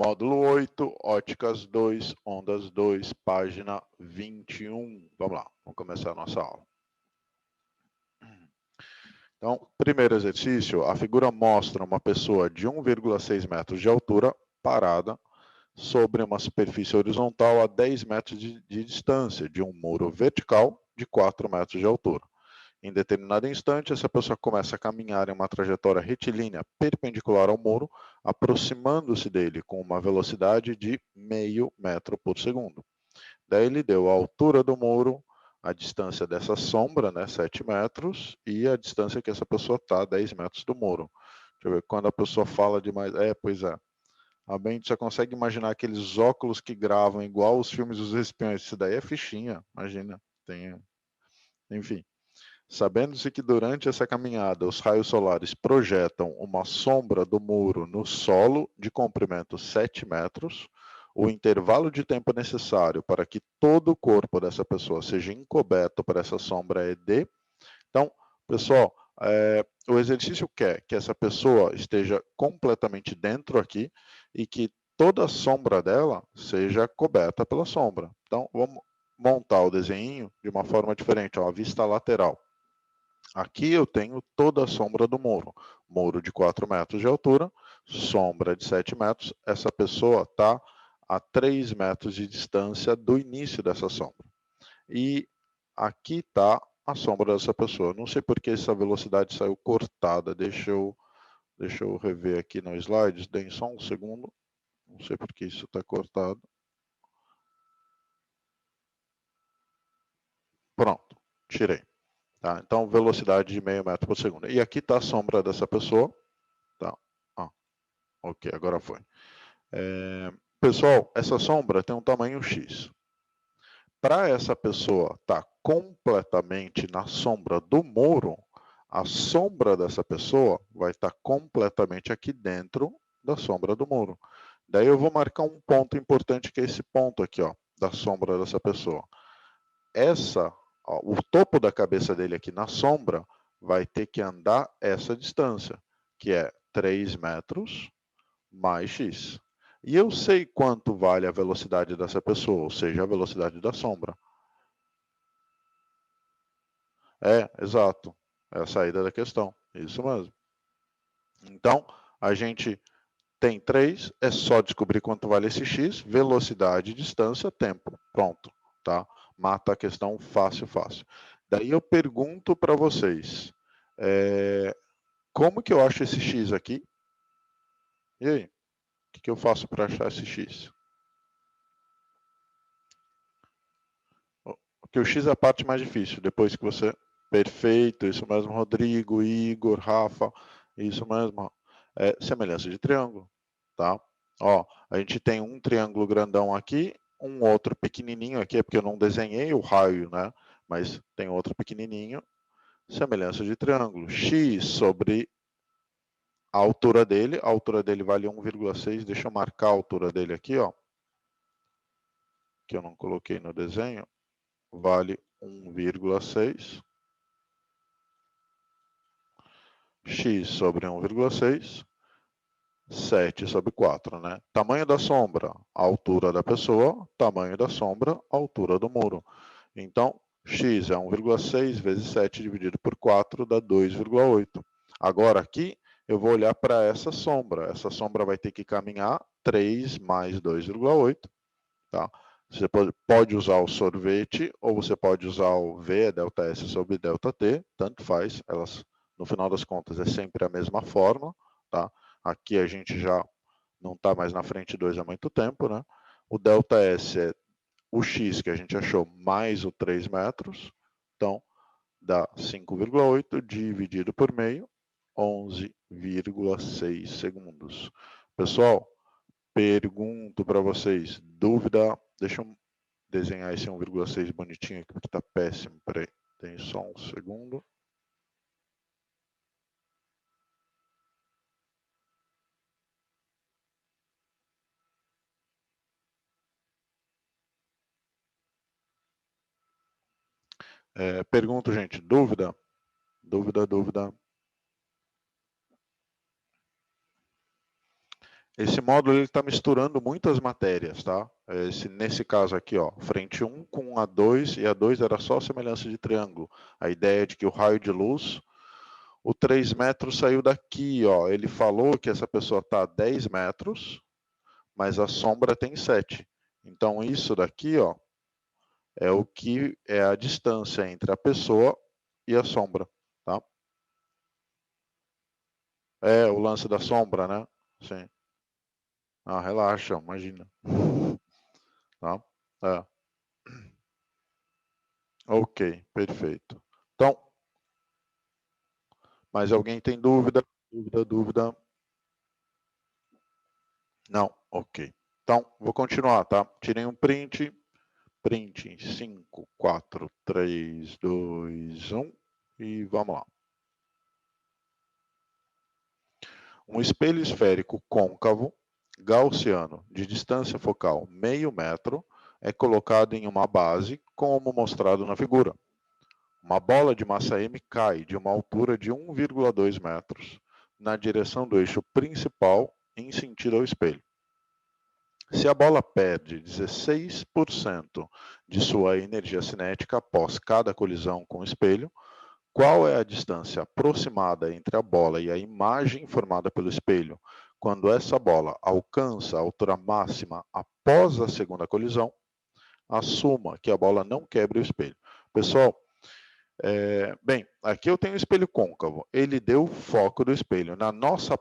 Módulo 8, óticas 2, ondas 2, página 21. Vamos lá, vamos começar a nossa aula. Então, primeiro exercício, a figura mostra uma pessoa de 1,6 metros de altura, parada, sobre uma superfície horizontal a 10 metros de distância, de um muro vertical de 4 metros de altura. Em determinado instante, essa pessoa começa a caminhar em uma trajetória retilínea perpendicular ao muro, aproximando-se dele com uma velocidade de meio metro por segundo. Daí ele deu a altura do muro, a distância dessa sombra, né, 7 metros, e a distância que essa pessoa está, 10 metros do muro. Deixa eu ver, quando a pessoa fala de mais... pois é. A gente já consegue imaginar aqueles óculos que gravam igual os filmes dos espiões. Isso daí é fichinha, imagina. Enfim. Sabendo-se que durante essa caminhada os raios solares projetam uma sombra do muro no solo de comprimento 7 metros, o intervalo de tempo necessário para que todo o corpo dessa pessoa seja encoberto por essa sombra é de... Então, pessoal, o exercício quer que essa pessoa esteja completamente dentro aqui e que toda a sombra dela seja coberta pela sombra. Então, vamos montar o desenho de uma forma diferente, ó, a vista lateral. Aqui eu tenho toda a sombra do muro. Muro de 4 metros de altura, sombra de 7 metros. Essa pessoa está a 3 metros de distância do início dessa sombra. E aqui está a sombra dessa pessoa. Não sei por que essa velocidade saiu cortada. Deixa eu rever aqui no slides. Deem só um segundo. Não sei por que isso está cortado. Pronto, tirei. Tá? Então, velocidade de meio metro por segundo. E aqui está a sombra dessa pessoa. Tá? Ok, agora foi. Pessoal, essa sombra tem um tamanho X. Para essa pessoa estar completamente na sombra do muro, a sombra dessa pessoa vai estar completamente aqui dentro da sombra do muro. Daí eu vou marcar um ponto importante, que é esse ponto aqui, ó, da sombra dessa pessoa. O topo da cabeça dele aqui na sombra vai ter que andar essa distância, que é 3 metros mais x. E eu sei quanto vale a velocidade dessa pessoa, ou seja, a velocidade da sombra. Exato. É a saída da questão. Isso mesmo. Então, a gente tem 3, é só descobrir quanto vale esse x, velocidade, distância, tempo. Pronto. Tá? Mata a questão fácil, fácil. Daí eu pergunto para vocês, como que eu acho esse x aqui? E aí? O que eu faço para achar esse x? Porque o x é a parte mais difícil, depois que você... Perfeito, isso mesmo, Rodrigo, Igor, Rafa, isso mesmo. Semelhança de triângulo, tá? Ó, a gente tem um triângulo grandão aqui, um outro pequenininho aqui, é porque eu não desenhei o raio, né? Mas tem outro pequenininho, semelhança de triângulo. X sobre a altura dele vale 1,6, deixa eu marcar a altura dele aqui, ó, que eu não coloquei no desenho, vale 1,6. X sobre 1,6, 7 sobre 4, né? Tamanho da sombra, altura da pessoa, tamanho da sombra, altura do muro. Então, x é 1,6 vezes 7 dividido por 4 dá 2,8. Agora aqui, eu vou olhar para essa sombra. Essa sombra vai ter que caminhar 3 mais 2,8. Tá? Você pode usar o sorvete ou você pode usar o V, delta S sobre delta T, tanto faz, elas, no final das contas, é sempre a mesma forma. Tá? Aqui a gente já não está mais na frente 2 há muito tempo. Né? O delta S é o X que a gente achou mais o 3 metros, então dá 5,8 dividido por meio, 11,6 segundos. Pessoal, pergunto para vocês, dúvida? Deixa eu desenhar esse 1,6 bonitinho aqui, porque está péssimo. Peraí, tem só um segundo. Pergunto, gente, dúvida? Dúvida. esse módulo está misturando muitas matérias, tá? Nesse caso aqui, ó, frente 1 com A2, e A2 era só semelhança de triângulo. A ideia é de que o raio de luz, o 3 metros saiu daqui, ó. Ele falou que essa pessoa está a 10 metros, mas a sombra tem 7. Então, isso daqui, ó, é o que é a distância entre a pessoa e a sombra, tá? É o lance da sombra, né? Sim. Ah, relaxa, imagina. Tá? É. Ok, perfeito. Então, mais alguém tem dúvida? Dúvida? Não? Ok. Então, vou continuar, tá? Tirei um print. Print em 5, 4, 3, 2, 1. E vamos lá. Um espelho esférico côncavo, gaussiano, de distância focal meio metro, é colocado em uma base, como mostrado na figura. Uma bola de massa M cai de uma altura de 1,2 metros na direção do eixo principal em sentido ao espelho. Se a bola perde 16% de sua energia cinética após cada colisão com o espelho, qual é a distância aproximada entre a bola e a imagem formada pelo espelho quando essa bola alcança a altura máxima após a segunda colisão? Assuma que a bola não quebre o espelho. Pessoal, bem, aqui eu tenho um espelho côncavo. Ele deu o foco do espelho. Na nossa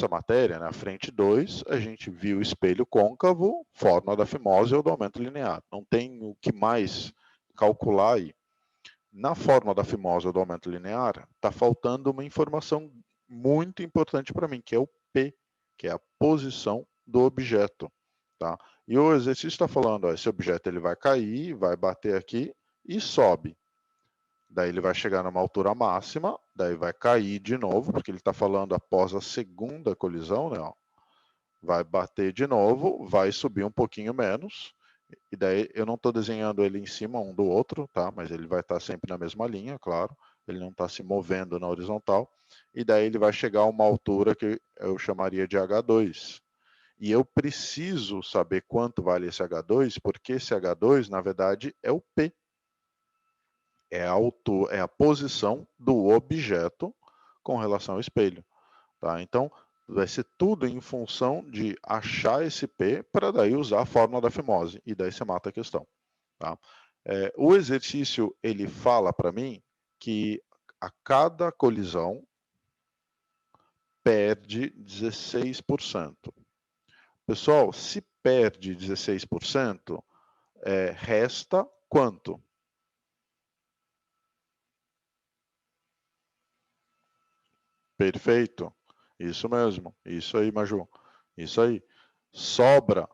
matéria, na frente 2, a gente viu o espelho côncavo, forma da fimose ou do aumento linear. Não tem o que mais calcular aí. Na forma da fimose ou do aumento linear, está faltando uma informação muito importante para mim, que é o P, que é a posição do objeto. Tá? E o exercício está falando, ó, esse objeto ele vai cair, vai bater aqui e sobe. Daí ele vai chegar numa altura máxima, daí vai cair de novo, porque ele está falando após a segunda colisão, né? Ó, vai bater de novo, vai subir um pouquinho menos, e daí eu não estou desenhando ele em cima um do outro, tá? Mas ele vai estar sempre na mesma linha, claro. Ele não está se movendo na horizontal. E daí ele vai chegar a uma altura que eu chamaria de H2. E eu preciso saber quanto vale esse H2, porque esse H2, na verdade, é o P. É a posição do objeto com relação ao espelho. Tá? Então, vai ser tudo em função de achar esse P para daí usar a fórmula da fimose. E daí você mata a questão. Tá? O exercício, ele fala para mim que a cada colisão perde 16%. Pessoal, se perde 16%, resta quanto? Perfeito. Isso mesmo. Isso aí, Maju. Isso aí. Sobra.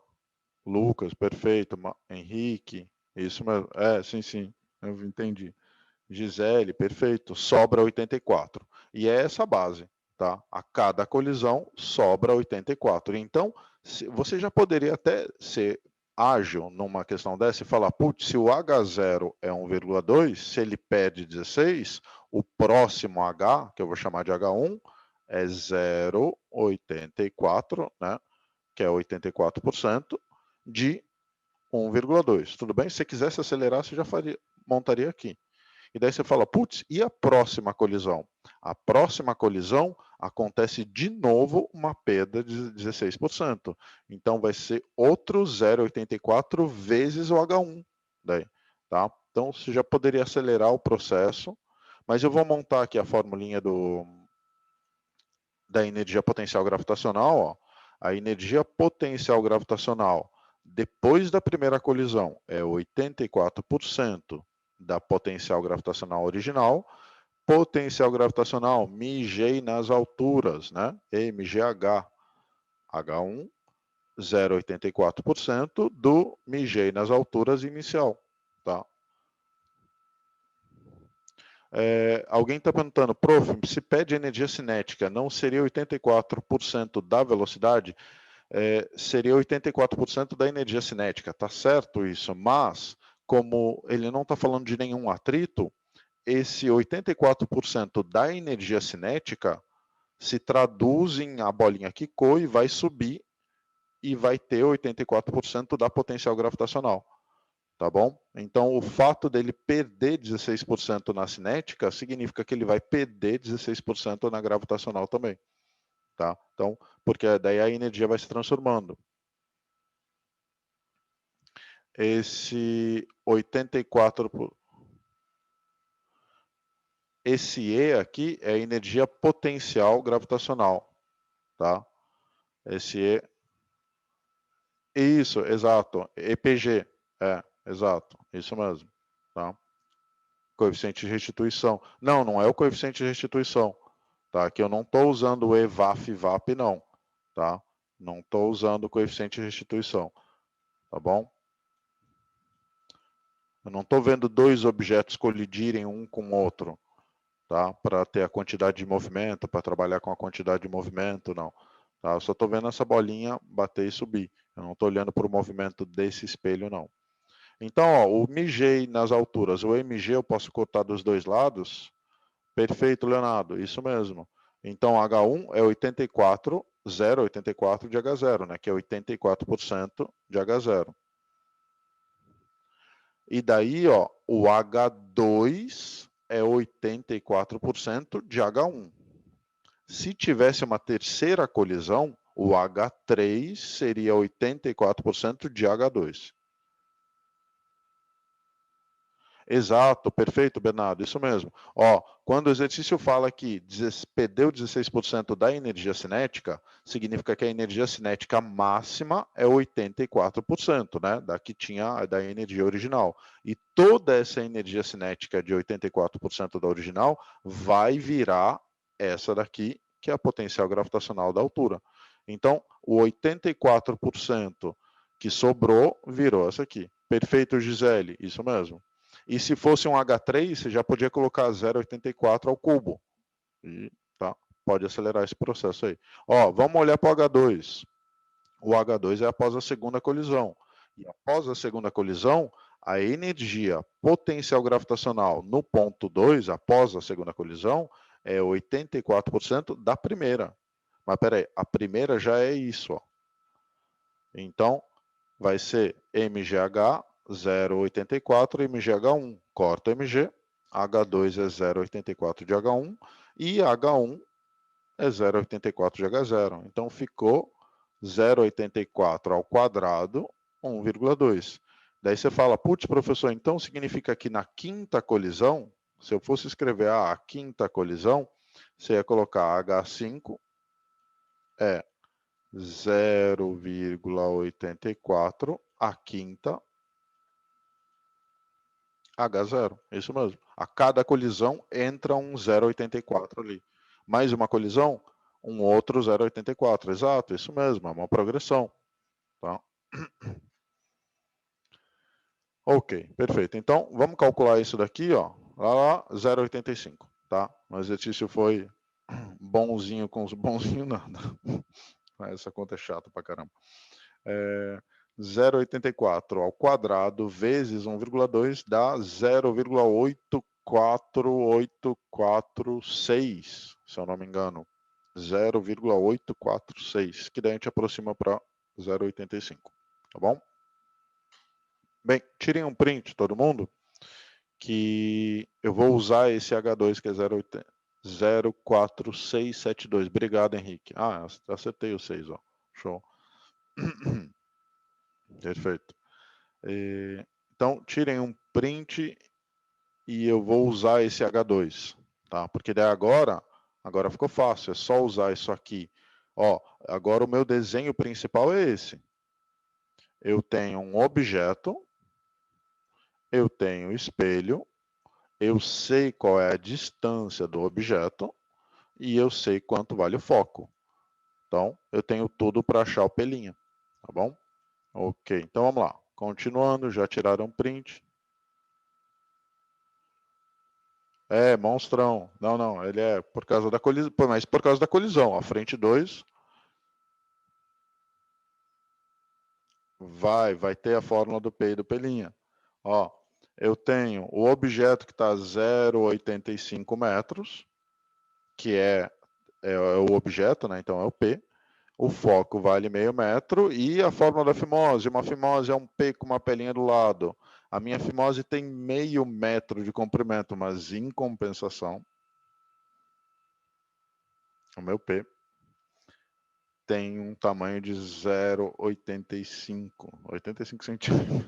Lucas, perfeito. Henrique. Isso mesmo. Sim, sim. Eu entendi. Gisele, perfeito. Sobra 84. E é essa a base, tá? A cada colisão sobra 84. Então, você já poderia até ser ágil numa questão dessa e falar, putz, se o H0 é 1,2, se ele perde 16, o próximo H, que eu vou chamar de H1, é 0,84, né? Que é 84% de 1,2. Tudo bem? Se você quisesse acelerar, você já montaria aqui. E daí você fala, putz, e a próxima colisão? A próxima colisão acontece de novo uma perda de 16%. Então vai ser outro 0,84 vezes o H1. Daí, tá? Então você já poderia acelerar o processo, mas eu vou montar aqui a formulinha da energia potencial gravitacional. Ó. A energia potencial gravitacional depois da primeira colisão é 84% da potencial gravitacional original. Potencial gravitacional, MG nas alturas, né? MGH, H1, 0,84% do MG nas alturas inicial, tá? Alguém está perguntando, prof, se pede energia cinética, não seria 84% da velocidade? Seria 84% da energia cinética, tá certo isso? Mas, como ele não está falando de nenhum atrito, esse 84% da energia cinética se traduz em a bolinha quicou e vai subir e vai ter 84% da potencial gravitacional. Tá bom? Então, o fato dele perder 16% na cinética significa que ele vai perder 16% na gravitacional também. Tá? Então, porque daí a energia vai se transformando. Esse 84%. Esse E aqui é energia potencial gravitacional. Tá? Esse E. Isso, exato. EPG. Exato. Isso mesmo. Tá? Coeficiente de restituição. Não, não é o coeficiente de restituição. Tá? Aqui eu não estou usando o EVAF, VAP, não. Tá? Não estou usando o coeficiente de restituição. Tá bom? Eu não estou vendo dois objetos colidirem um com o outro. Tá? Para ter a quantidade de movimento, para trabalhar com a quantidade de movimento, não. Tá? Eu só estou vendo essa bolinha bater e subir. Eu não estou olhando para o movimento desse espelho, não. Então, ó, o MG nas alturas, o MG eu posso cortar dos dois lados. Perfeito, Leonardo, isso mesmo. Então, H1 é 84, 0,84 de H0, né? Que é 84% de H0. E daí, ó, o H2 é 84% de H1. Se tivesse uma terceira colisão, o H3 seria 84% de H2. Exato, perfeito, Bernardo, isso mesmo. Ó, quando o exercício fala que perdeu 16% da energia cinética, significa que a energia cinética máxima é 84%, né? Da que tinha da energia original. E toda essa energia cinética de 84% da original vai virar essa daqui, que é a potencial gravitacional da altura. Então, o 84% que sobrou virou essa aqui. Perfeito, Gisele, isso mesmo. E se fosse um H3, você já podia colocar 0,84 ao cubo. E, tá, pode acelerar esse processo aí. Ó, vamos olhar para o H2. O H2 é após a segunda colisão. E após a segunda colisão, a energia potencial gravitacional no ponto 2, após a segunda colisão, é 84% da primeira. Mas peraí, a primeira já é isso. Ó. Então, vai ser MGH 0,84 MGH1. Corta MG, H2 é 0,84 de H1 e H1 é 0,84 de H0. Então ficou 0,84 ao quadrado, 1,2. Daí você fala, putz, professor, então significa que na quinta colisão, se eu fosse escrever a quinta colisão, você ia colocar H5 é 0,84 a quinta H0, isso mesmo. A cada colisão entra um 0,84 ali. Mais uma colisão, um outro 0,84. Exato, isso mesmo, é uma progressão. Tá? Ok, perfeito. Então, vamos calcular isso daqui, ó. Lá, 0,85, tá? O exercício foi bonzinho com os bonzinhos, nada. Essa conta é chata pra caramba. 0,84 ao quadrado vezes 1,2 dá 0,8486, se eu não me engano. 0,846, que daí a gente aproxima para 0,85, tá bom? Bem, tirem um print, todo mundo, que eu vou usar esse H2, que é 04672. Obrigado, Henrique. Ah, acertei o 6, ó. Show. Perfeito. Então, tirem um print e eu vou usar esse H2, tá? Porque daí agora ficou fácil, é só usar isso aqui. Ó, agora o meu desenho principal é esse. Eu tenho um objeto, eu tenho um espelho, eu sei qual é a distância do objeto e eu sei quanto vale o foco. Então, eu tenho tudo para achar o pelinho, tá bom? Ok, então vamos lá. Continuando, já tiraram print. É, monstrão. Não, não, ele é por causa da colisão, mas por causa da colisão. A frente 2 vai ter a fórmula do P e do Pelinha. Ó, eu tenho o objeto que está a 0,85 metros, que é é o objeto, né? Então é o P. O foco vale meio metro e a fórmula da fimose. Uma fimose é um P com uma pelinha do lado. A minha fimose tem meio metro de comprimento, mas em compensação, o meu P tem um tamanho de 0,85 centímetros.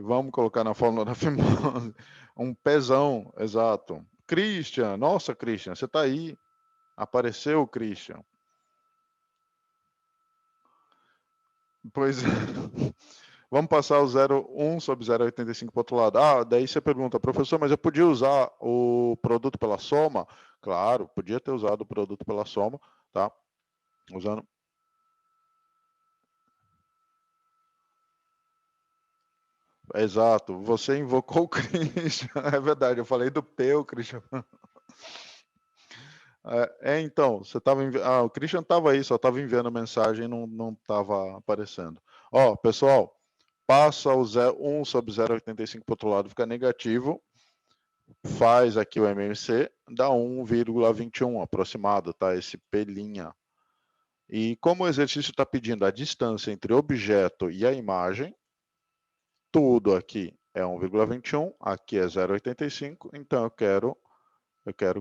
Vamos colocar na fórmula da fimose um pezão, exato. Christian, nossa, Christian, você está aí. Apareceu, Christian. Pois é. Vamos passar o 0,1 sobre 0,85 para o outro lado. Ah, daí você pergunta, professor, mas eu podia usar o produto pela soma? Claro, podia ter usado o produto pela soma, tá? Usando. Exato, você invocou o Christian, é verdade, eu falei do P, o Christian. Então, você estava o Christian estava aí, só estava enviando mensagem e não estava aparecendo. Ó, pessoal, passa o 1 sobre 0,85 para o outro lado, fica negativo, faz aqui o MMC, dá 1,21 aproximado, tá? Esse pelinha. E como o exercício está pedindo a distância entre o objeto e a imagem, tudo aqui é 1,21, aqui é 0,85, então eu quero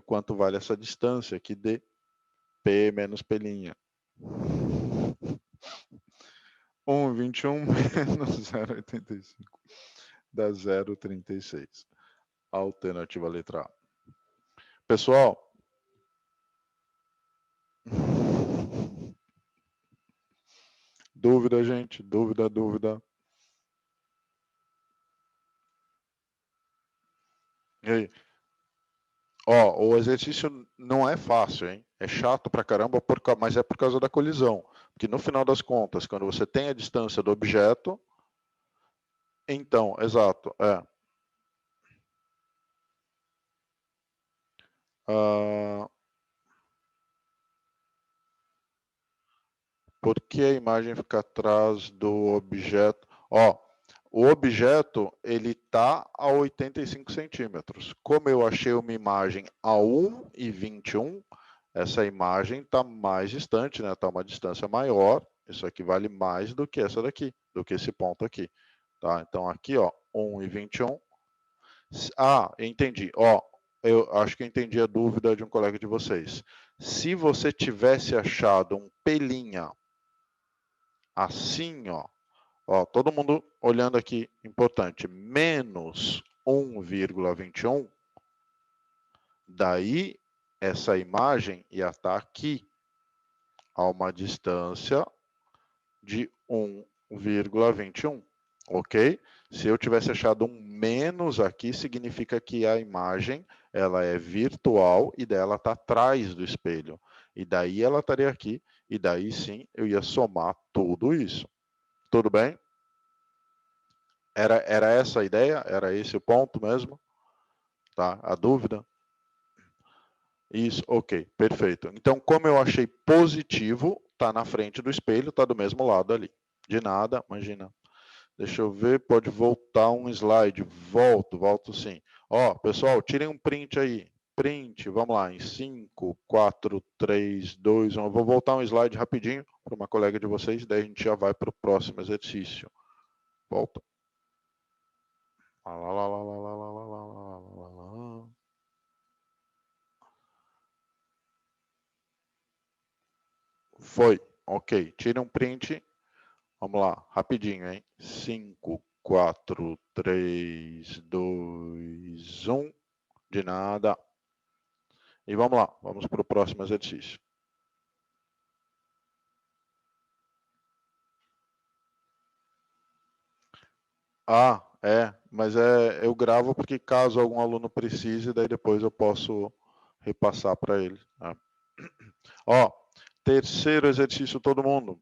quanto vale essa distância aqui de P menos pelinha. 1,21 menos 0,85 dá 0,36. Alternativa letra A. Pessoal, dúvida, gente? Dúvida. E aí? Ó, o exercício não é fácil, hein? É chato pra caramba, mas é por causa da colisão. Porque no final das contas, quando você tem a distância do objeto, então, exato, por que a imagem fica atrás do objeto? Ó, o objeto ele está a 85 centímetros. Como eu achei uma imagem a 1,21, essa imagem está mais distante, né? Está uma distância maior. Isso aqui vale mais do que essa daqui, do que esse ponto aqui. Tá? Então aqui, ó, 1,21. Ah, entendi. Ó, eu acho que entendi a dúvida de um colega de vocês. Se você tivesse achado um pelinha assim, ó, todo mundo olhando aqui, importante, menos 1,21, daí essa imagem ia estar aqui, a uma distância de 1,21, ok? Se eu tivesse achado um menos aqui, significa que a imagem ela é virtual e dela está atrás do espelho. E daí ela estaria aqui, e daí sim eu ia somar tudo isso. Tudo bem? Era essa a ideia? Era esse o ponto mesmo? Tá? A dúvida? Isso, ok, perfeito. Então, como eu achei positivo, tá na frente do espelho, tá do mesmo lado ali. De nada, imagina. Deixa eu ver, pode voltar um slide. Volto sim. Ó, pessoal, tirem um print aí. Print, vamos lá, em 5, 4, 3, 2, 1. Eu vou voltar um slide rapidinho para uma colega de vocês, daí a gente já vai para o próximo exercício. Volta. Foi, ok. Tira um print. Vamos lá, rapidinho, hein? 5, 4, 3, 2, 1. De nada. E vamos lá, vamos para o próximo exercício. Ah, mas eu gravo porque caso algum aluno precise, daí depois eu posso repassar para ele. Né? Ó, terceiro exercício, todo mundo.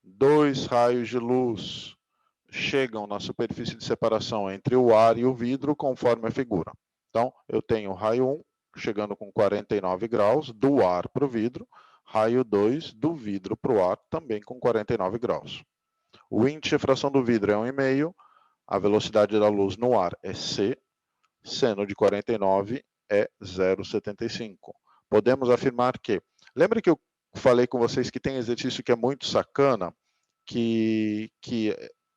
2 raios de luz chegam na superfície de separação entre o ar e o vidro, conforme a figura. Então, eu tenho raio 1 chegando com 49 graus do ar para o vidro, raio 2 do vidro para o ar, também com 49 graus. O índice de refração do vidro é 1,5, a velocidade da luz no ar é c, seno de 49 é 0,75. Podemos afirmar que... Lembra que eu falei com vocês que tem exercício que é muito sacana, que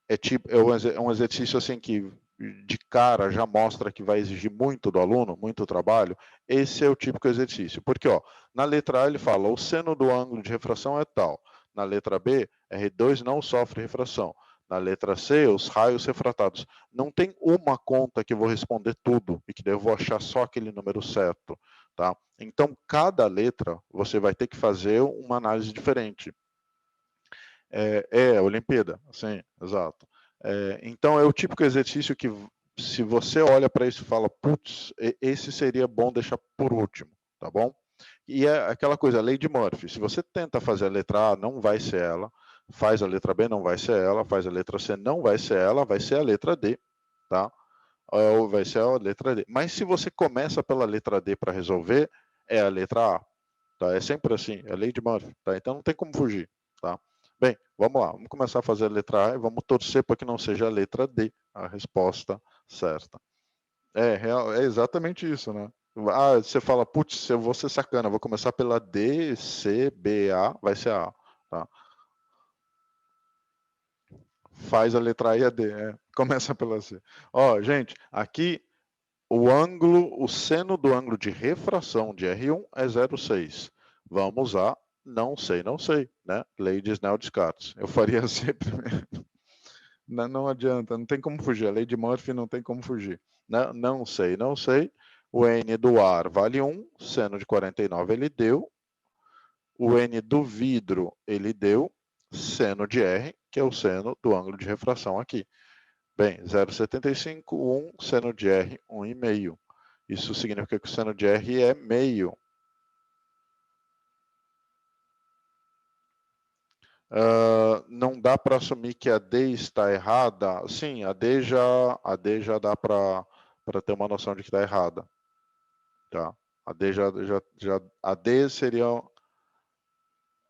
é um exercício assim que de cara já mostra que vai exigir muito do aluno, muito trabalho? Esse é o típico exercício. Porque ó, na letra A ele fala, o seno do ângulo de refração é tal. Na letra B, R2 não sofre refração. Na letra C, os raios refratados. Não tem uma conta que eu vou responder tudo e que daí eu vou achar só aquele número certo. Tá? Então, cada letra você vai ter que fazer uma análise diferente. Olimpíada, sim, exato. Então, é o típico exercício que, se você olha para isso e fala, putz, esse seria bom deixar por último, tá bom? E é aquela coisa, a lei de Murphy. Se você tenta fazer a letra A, não vai ser ela. Faz a letra B, não vai ser ela. Faz a letra C, não vai ser ela. Vai ser a letra D, tá? Ou vai ser a letra D. Mas se você começa pela letra D para resolver, é a letra A. Tá? É sempre assim, é a lei de Murphy. Tá? Então não tem como fugir. Tá? Bem, vamos lá. Vamos começar a fazer a letra A e vamos torcer para que não seja a letra D a resposta certa. É exatamente isso, né? Ah, você fala, putz, eu vou ser sacana, vou começar pela D, C, B, A, vai ser A. Tá? Faz a letra A e a D, começa pela C. Ó, gente, aqui o seno do ângulo de refração de R1 é 0,6. Vamos usar não sei, né? Lei de Snell-Descartes. Eu faria C primeiro. Não adianta, não tem como fugir. A lei de Murphy não tem como fugir. Não sei. O N do ar vale 1, seno de 49 ele deu. O N do vidro ele deu, seno de R, que é o seno do ângulo de refração aqui. Bem, 0,75, 1, seno de R, 1,5. Isso significa que o seno de R é meio. Não dá para assumir que a D está errada? Sim, a D já dá para ter uma noção de que está errada. Tá? A D seria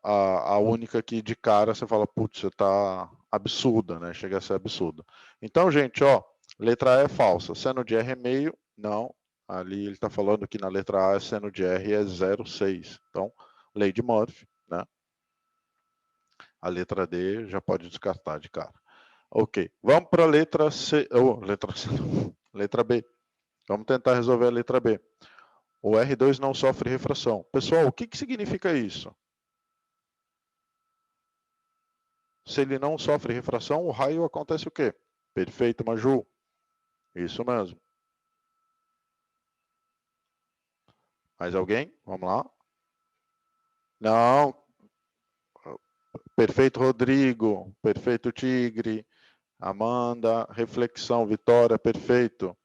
a única que de cara você fala, putz, você está absurda, né? Chega a ser absurda. Então, gente, ó, letra A é falsa. Seno de R é meio? Não. Ali ele está falando que na letra A, seno de R é 0,6. Então, lei de Murphy, né? A letra D já pode descartar de cara. Ok, vamos para a letra C. Letra C. Letra B. Vamos tentar resolver a letra B. O R2 não sofre refração. Pessoal, o que significa isso? Se ele não sofre refração, o raio acontece o quê? Perfeito, Maju. Isso mesmo. Mais alguém? Vamos lá. Não. Perfeito, Rodrigo. Perfeito, Tigre. Amanda. Reflexão, Vitória. Perfeito.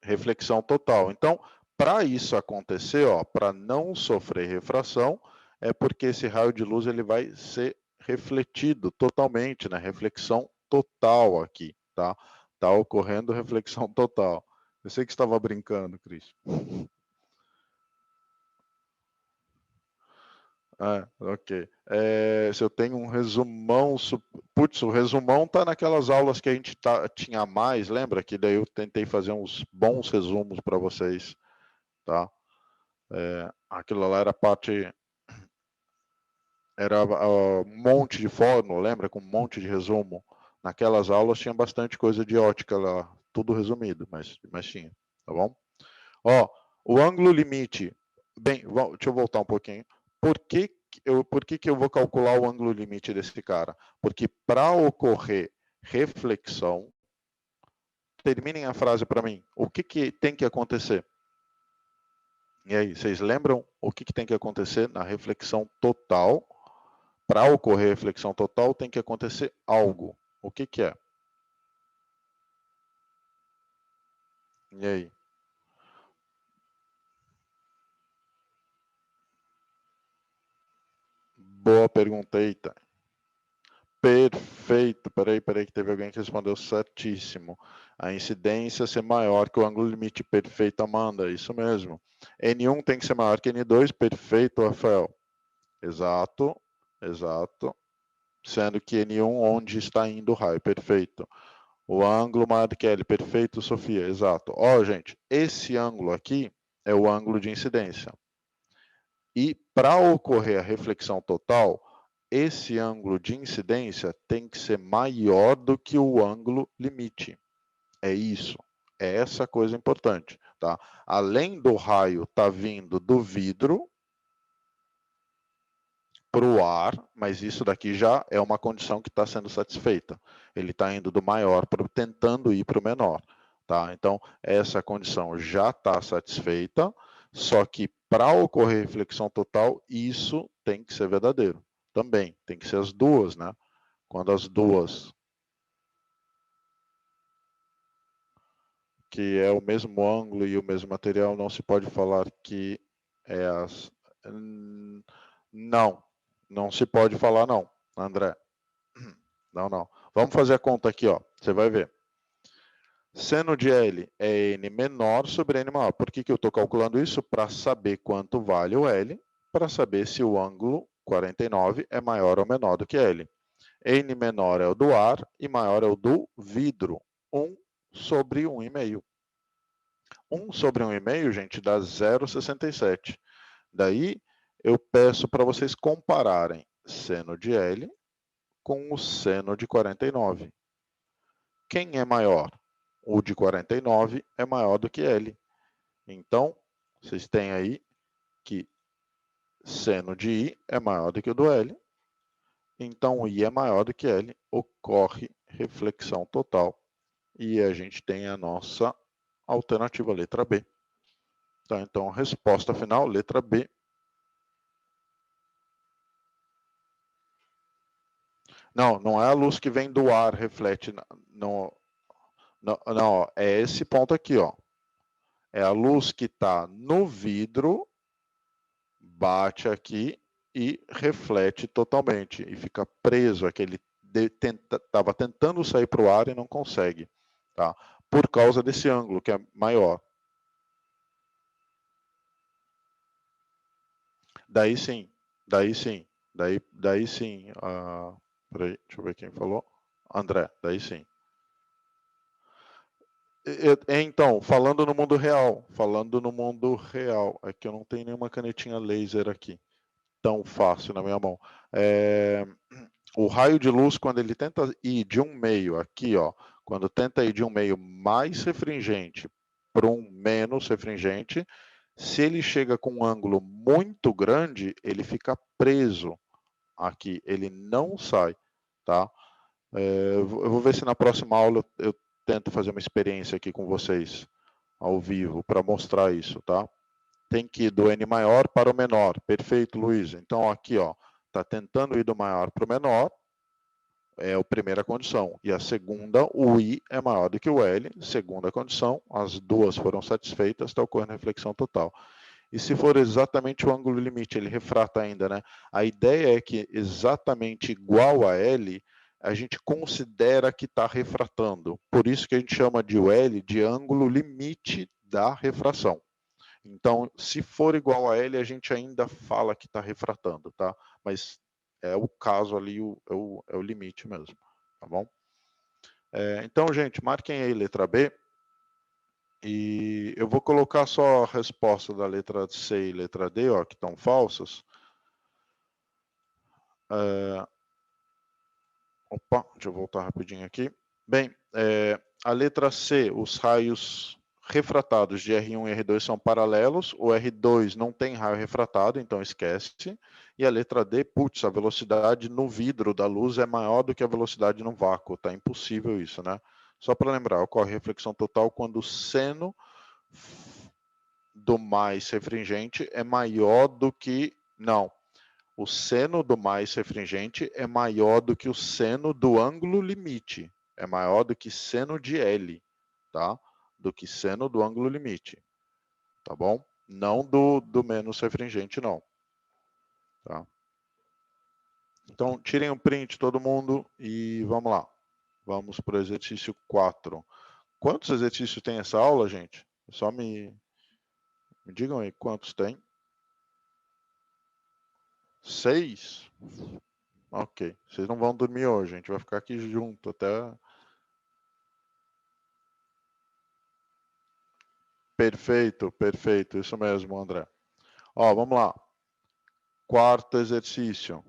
Reflexão total. Então, para isso acontecer, para não sofrer refração, é porque esse raio de luz ele vai ser refletido totalmente, né? Reflexão total aqui, tá? Tá ocorrendo reflexão total. Eu sei que estava brincando, Cris. Ok. Se eu tenho um resumão... Putz, o resumão tá naquelas aulas que a gente tinha mais, lembra? Que daí eu tentei fazer uns bons resumos para vocês, tá? Aquilo lá era parte... Era um monte de fórmula, lembra? Com um monte de resumo. Naquelas aulas tinha bastante coisa de ótica lá, tudo resumido, mas tinha, tá bom? Ó, o ângulo limite. Bem, deixa eu voltar um pouquinho. Por que eu vou calcular o ângulo limite desse cara? Porque para ocorrer reflexão, terminem a frase para mim. O que tem que acontecer? E aí, vocês lembram o que tem que acontecer na reflexão total? Para ocorrer reflexão total, tem que acontecer algo. O que é? E aí? Boa pergunta, eita. Perfeito. Peraí, que teve alguém que respondeu certíssimo. A incidência ser maior que o ângulo limite. Perfeito, Amanda. Isso mesmo. N1 tem que ser maior que N2. Perfeito, Rafael. Exato. Sendo que N1 onde está indo o raio. Perfeito. O ângulo maior do que L, perfeito, Sofia, exato. Ó, gente, esse ângulo aqui é o ângulo de incidência. E para ocorrer a reflexão total, esse ângulo de incidência tem que ser maior do que o ângulo limite. É isso. É essa coisa importante. Tá? Além do raio estar vindo do vidro para o ar, mas isso daqui já é uma condição que está sendo satisfeita. Ele está indo do maior tentando ir para o menor. Tá? Então, essa condição já está satisfeita, só que para ocorrer reflexão total, isso tem que ser verdadeiro. Também, tem que ser as duas, né? Quando as duas, que é o mesmo ângulo e o mesmo material, não se pode falar que é as... Não, não se pode falar não, André. Não, não. Vamos fazer a conta aqui, ó. Você vai ver. Seno de L é N menor sobre N maior. Por que eu estou calculando isso? Para saber quanto vale o L, para saber se o ângulo 49 é maior ou menor do que L. N menor é o do ar e maior é o do vidro. 1 sobre 1,5. 1 sobre 1,5, gente, dá 0,67. Daí, eu peço para vocês compararem seno de L com o seno de 49. Quem é maior? O de 49 é maior do que L. Então, vocês têm aí que seno de I é maior do que o do L. Então, I é maior do que L. Ocorre reflexão total. E a gente tem a nossa alternativa, letra B. Tá, então, resposta final, letra B. Não, não é a luz que vem do ar, reflete. Não, não, é esse ponto aqui, ó. É a luz que está no vidro, bate aqui e reflete totalmente. E fica preso, aquele estava tentando sair para o ar e não consegue. Tá? Por causa desse ângulo, que é maior. Daí sim, daí sim, daí sim. Peraí, deixa eu ver quem falou. André, daí sim. Então, falando no mundo real, é que eu não tenho nenhuma canetinha laser aqui, tão fácil na minha mão. O raio de luz, quando ele tenta ir de um meio aqui, ó, quando tenta ir de um meio mais refringente para um menos refringente, se ele chega com um ângulo muito grande, ele fica preso aqui, ele não sai, tá? Eu vou ver se na próxima aula eu tento fazer uma experiência aqui com vocês, ao vivo, para mostrar isso, tá? Tem que ir do N maior para o menor. Perfeito, Luiz. Então, aqui, ó, está tentando ir do maior para o menor, é a primeira condição. E a segunda, o I é maior do que o L, segunda condição, as duas foram satisfeitas, está ocorrendo reflexão total. E se for exatamente o ângulo limite, ele refrata ainda, né? A ideia é que exatamente igual a L, a gente considera que está refratando. Por isso que a gente chama de L de ângulo limite da refração. Então, se for igual a L, a gente ainda fala que está refratando, tá? Mas é o caso ali, é o limite mesmo, tá bom? Então, gente, marquem aí letra B. E eu vou colocar só a resposta da letra C e letra D, ó, que estão falsas. Opa, deixa eu voltar rapidinho aqui. Bem, a letra C, os raios refratados de R1 e R2 são paralelos, o R2 não tem raio refratado, então esquece. E a letra D, putz, a velocidade no vidro da luz é maior do que a velocidade no vácuo, tá impossível isso, né? Só para lembrar, ocorre reflexão total quando o seno do mais refringente é maior do que... Não, o seno do mais refringente é maior do que o seno do ângulo limite. É maior do que seno de L, tá? Do que seno do ângulo limite, tá bom? Não do menos refringente, não. Tá? Então, tirem um print todo mundo e vamos lá. Vamos para o exercício 4. Quantos exercícios tem essa aula, gente? Só me digam aí quantos tem. 6? Ok. Vocês não vão dormir hoje, a gente vai ficar aqui junto até Perfeito, perfeito. Isso mesmo, André. Ó, vamos lá. Quarto exercício.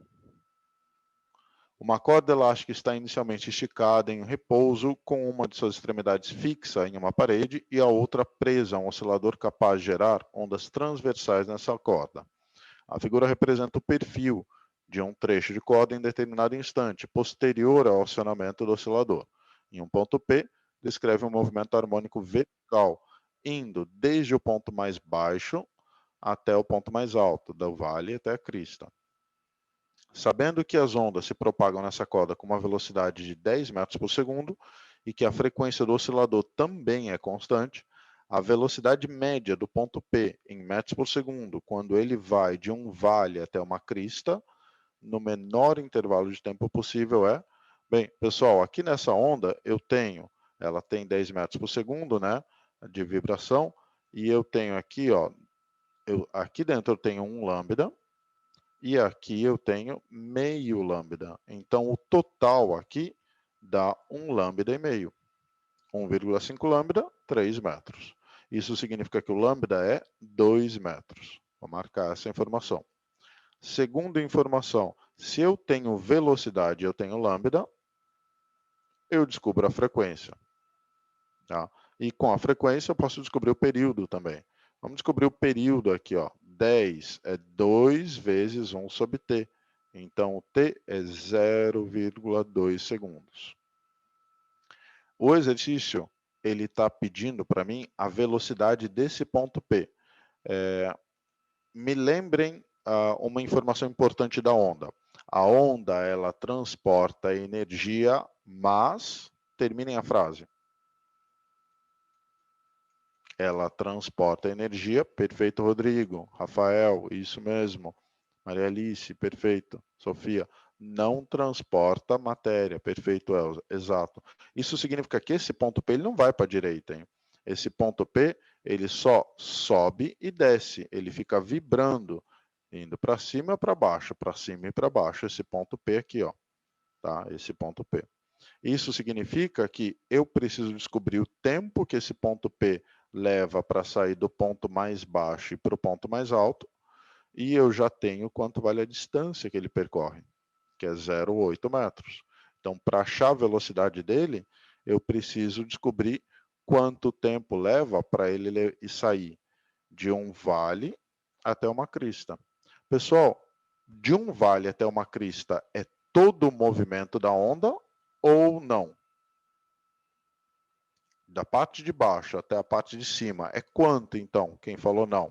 Uma corda elástica está inicialmente esticada em repouso, com uma de suas extremidades fixa em uma parede e a outra presa a um oscilador capaz de gerar ondas transversais nessa corda. A figura representa o perfil de um trecho de corda em determinado instante, posterior ao acionamento do oscilador. Em um ponto P, descreve um movimento harmônico vertical, indo desde o ponto mais baixo até o ponto mais alto, do vale até a crista. Sabendo que as ondas se propagam nessa corda com uma velocidade de 10 metros por segundo e que a frequência do oscilador também é constante, a velocidade média do ponto P em metros por segundo, quando ele vai de um vale até uma crista, no menor intervalo de tempo possível é... Bem, pessoal, aqui nessa onda ela tem 10 metros por segundo, né, de vibração, e eu tenho aqui, ó, aqui dentro eu tenho um lambda, e aqui eu tenho meio lambda. Então, o total aqui dá 1 lambda e meio. 1,5 lambda, 3 metros. Isso significa que o lambda é 2 metros. Vou marcar essa informação. Segunda informação, se eu tenho velocidade e eu tenho lambda, eu descubro a frequência. Tá? E com a frequência eu posso descobrir o período também. Vamos descobrir o período aqui, ó. 10 é 2 vezes 1 sobre t. Então, o t é 0,2 segundos. O exercício ele está pedindo para mim a velocidade desse ponto P. Me lembrem uma informação importante da onda. A onda ela transporta energia, mas... Terminem a frase. Ela transporta energia, perfeito, Rodrigo. Rafael, isso mesmo. Maria Alice, perfeito. Sofia, não transporta matéria, perfeito, Elza, exato. Isso significa que esse ponto P ele não vai para a direita, hein? Esse ponto P ele só sobe e desce, ele fica vibrando, indo para cima e para baixo, para cima e para baixo, esse ponto P aqui, ó, tá? Esse ponto P. Isso significa que eu preciso descobrir o tempo que esse ponto P leva para sair do ponto mais baixo e para o ponto mais alto, e eu já tenho quanto vale a distância que ele percorre, que é 0,8 metros. Então, para achar a velocidade dele, eu preciso descobrir quanto tempo leva para ele sair de um vale até uma crista. Pessoal, de um vale até uma crista é todo o movimento da onda ou não? Da parte de baixo até a parte de cima é quanto, então? Quem falou não?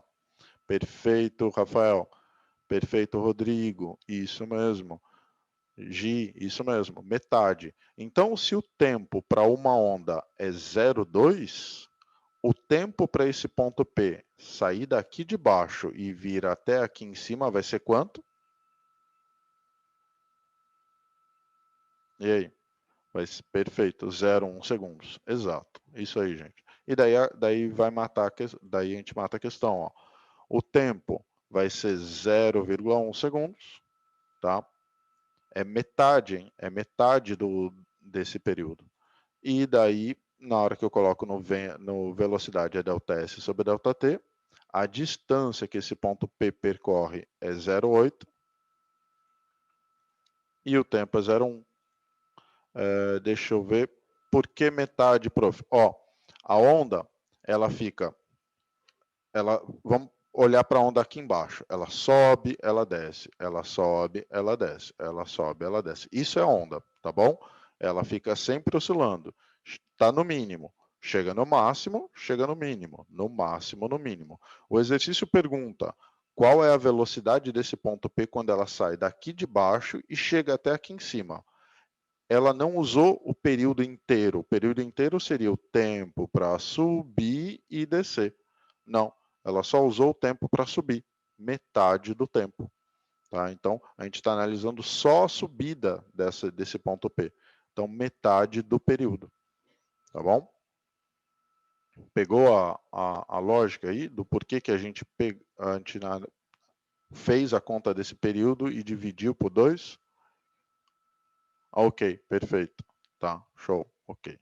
Perfeito, Rafael. Perfeito, Rodrigo. Isso mesmo. Gi, isso mesmo. Metade. Então, se o tempo para uma onda é 0,2, o tempo para esse ponto P sair daqui de baixo e vir até aqui em cima vai ser quanto? E aí? Vai ser perfeito, 0,1 segundos. Exato. Isso aí, gente. E daí vai matar, daí a gente mata a questão, ó. O tempo vai ser 0,1 segundos, tá? É metade, hein? É metade desse período. E daí, na hora que eu coloco no velocidade é ΔS sobre ΔT, a distância que esse ponto P percorre é 0,8 e o tempo é 0,1. Deixa eu ver. Por que metade, prof? Ó, a onda, ela fica... vamos olhar para a onda aqui embaixo. Ela sobe, ela desce. Ela sobe, ela desce. Ela sobe, ela desce. Isso é onda, tá bom? Ela fica sempre oscilando. Está no mínimo. Chega no máximo, chega no mínimo. No máximo, no mínimo. O exercício pergunta qual é a velocidade desse ponto P quando ela sai daqui de baixo e chega até aqui em cima. Ela não usou o período inteiro. O período inteiro seria o tempo para subir e descer. Não, ela só usou o tempo para subir, metade do tempo. Tá? Então, a gente está analisando só a subida desse ponto P. Então, metade do período. Tá bom? Pegou a lógica aí do porquê que a gente fez a conta desse período e dividiu por 2? Ok, perfeito. Tá, show, ok.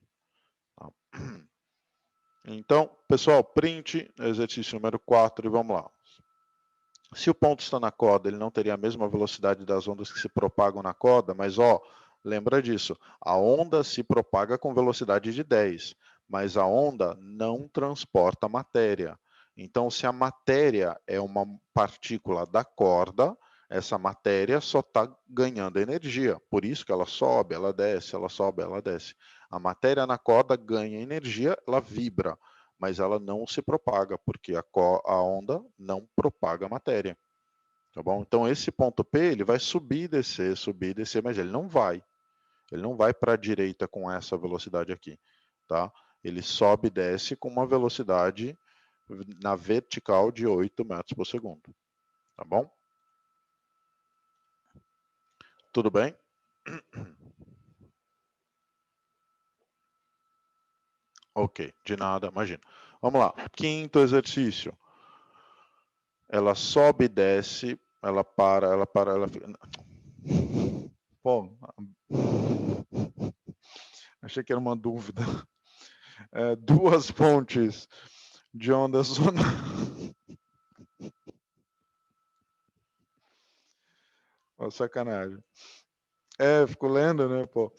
Tá. Então, pessoal, print, exercício número 4, e vamos lá. Se o ponto está na corda, ele não teria a mesma velocidade das ondas que se propagam na corda, mas, lembra disso, a onda se propaga com velocidade de 10, mas a onda não transporta matéria. Então, se a matéria é uma partícula da corda, essa matéria só está ganhando energia. Por isso que ela sobe, ela desce, ela sobe, ela desce. A matéria na corda ganha energia, ela vibra, mas ela não se propaga, porque a onda não propaga a matéria. Tá bom? Então, esse ponto P, ele vai subir e descer, mas ele não vai. Ele não vai para a direita com essa velocidade aqui. Tá? Ele sobe e desce com uma velocidade na vertical de 8 metros por segundo. Tá bom? Tudo bem? Ok, de nada, imagina. Vamos lá. Quinto exercício. Ela sobe e desce, ela para, ela fica... Pô, achei que era uma dúvida. Duas pontes de onda sonora. Ó, sacanagem. Fico lendo, né, pô.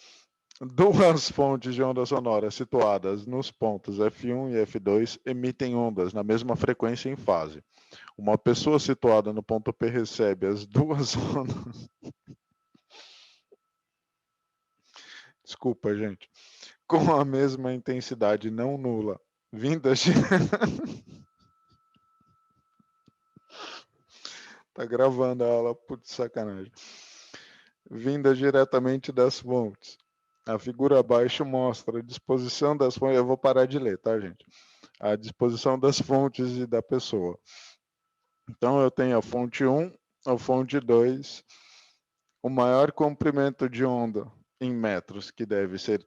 Duas fontes de onda sonora situadas nos pontos F1 e F2 emitem ondas na mesma frequência em fase. Uma pessoa situada no ponto P recebe as duas ondas. Desculpa, gente. Com a mesma intensidade não nula, vindas de... Tá gravando a aula, putz, sacanagem. Vindas diretamente das fontes. A figura abaixo mostra a disposição das fontes. Eu vou parar de ler, tá, gente? A disposição das fontes e da pessoa. Então, eu tenho a fonte 1, a fonte 2, o maior comprimento de onda em metros que deve ser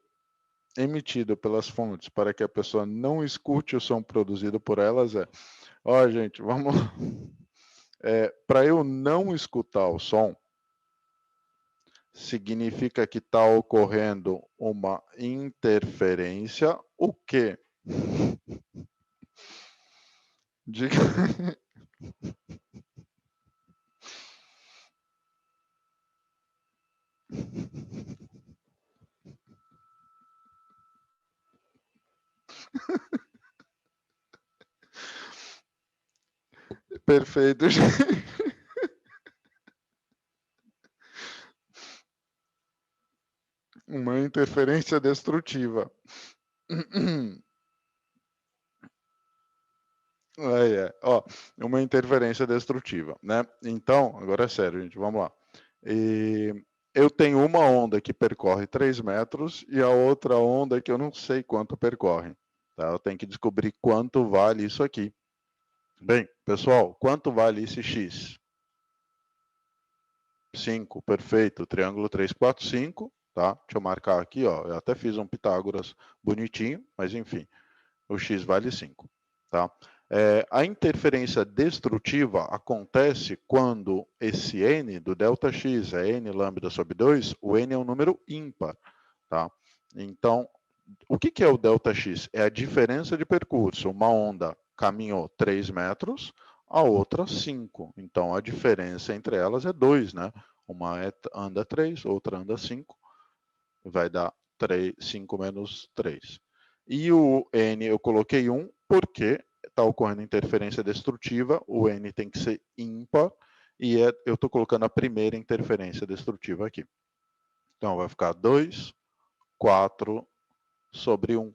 emitido pelas fontes para que a pessoa não escute o som produzido por elas é... gente, vamos... para eu não escutar o som, significa que está ocorrendo uma interferência, o quê? Diga... Perfeito. Uma interferência destrutiva. Uma interferência destrutiva, né? Então, agora é sério, gente, vamos lá. Eu tenho uma onda que percorre 3 metros e a outra onda que eu não sei quanto percorre. Tá? Eu tenho que descobrir quanto vale isso aqui. Bem, pessoal, quanto vale esse X? 5, perfeito. Triângulo 3, 4, 5. Tá? Deixa eu marcar aqui, ó. Eu até fiz um Pitágoras bonitinho, mas enfim, o X vale 5. Tá? A interferência destrutiva acontece quando esse n do ΔX é n lambda sobre 2, o n é um número ímpar. Tá? Então, o que é o ΔX? É a diferença de percurso. Uma onda caminhou 3 metros, a outra 5. Então, a diferença entre elas é 2, né? Uma anda 3, outra anda 5. Vai dar 5 menos 3. E o N eu coloquei 1 porque está ocorrendo interferência destrutiva, o N tem que ser ímpar, e eu estou colocando a primeira interferência destrutiva aqui. Então, vai ficar 2, 4 sobre 1.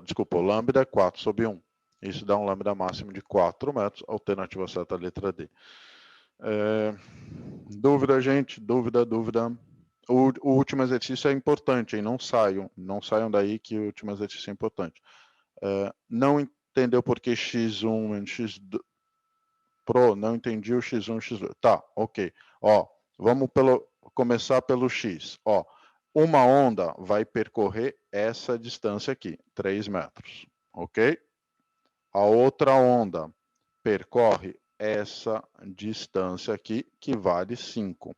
Desculpa, o lambda é 4 sobre 1. Isso dá um lambda máximo de 4 metros, alternativa certa, letra D. Dúvida, gente? Dúvida. O último exercício é importante, hein? Não saiam daí que o último exercício é importante. Não entendeu por que x1 e x2... Pro, não entendi o x1 e x2. Tá, ok. Vamos começar pelo x. Uma onda vai percorrer essa distância aqui, 3 metros, ok? A outra onda percorre essa distância aqui, que vale 5.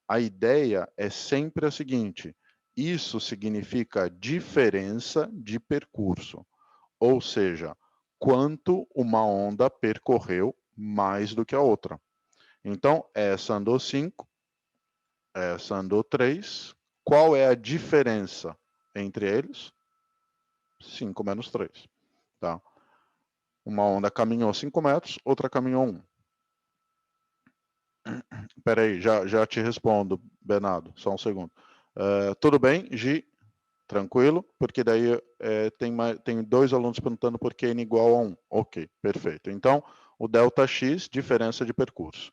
A ideia é sempre a seguinte: Isso significa diferença de percurso, ou seja, quanto uma onda percorreu mais do que a outra. Então, essa andou 5, essa andou 3. Qual é a diferença entre eles? 5 menos 3. Tá? Uma onda caminhou 5 metros, outra caminhou 1. Espera aí, já te respondo, Bernardo, só um segundo. Tudo bem, Gi? Tranquilo? Porque daí tem 2 alunos perguntando por que n igual a 1. Ok, perfeito. Então, o delta x, diferença de percurso.